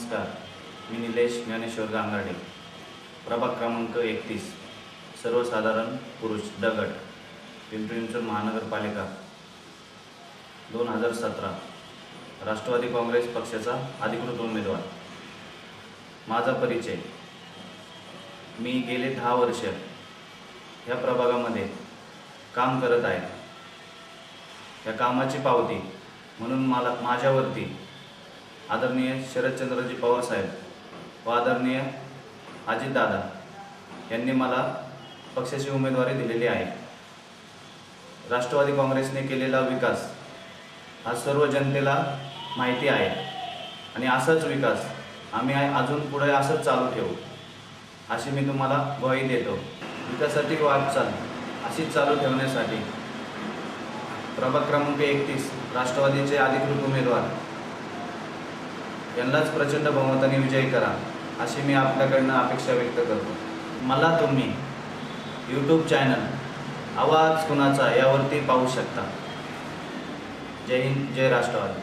नमस्कार, मी निलेश ज्ञानेश्वर गांगाडे, प्रभाग क्रमांक 31, सर्वसाधारण पुरुष दगड, पिंपरी चिंचवड महानगरपालिका 2017, राष्ट्रवादी काँग्रेस पक्षाचा अधिकृत उमेदवार. माझा परिचय. मी गेले 10 वर्ष ह्या प्रभागामध्ये काम करत आहे. या कामाची पावती म्हणून माझ्यावरती आदरणीय शरदचंद्रजी पवार साहेब व आदरणीय अजितदादा यांनी मला पक्षाची उमेदवारी दिलेली आहे. राष्ट्रवादी काँग्रेसने केलेला विकास हा सर्व जनतेला माहिती आहे आणि असाच विकास आम्ही अजून पुढे असंच चालू ठेवू अशी मी तुम्हाला ग्वाही देतो. विकासाची वाटचाल अशीच चालू ठेवण्यासाठी प्रभाग क्रमांक 31 राष्ट्रवादीचे अधिकृत उमेदवार यांनाच प्रचंड बहुमताने विजयी करा अशी मी आपल्याकडनं अपेक्षा व्यक्त करतो. मला तुम्ही यूट्यूब चॅनल आवाज कुणाचा यावरती पाहू शकता. जय हिंद, जय राष्ट्रवादी.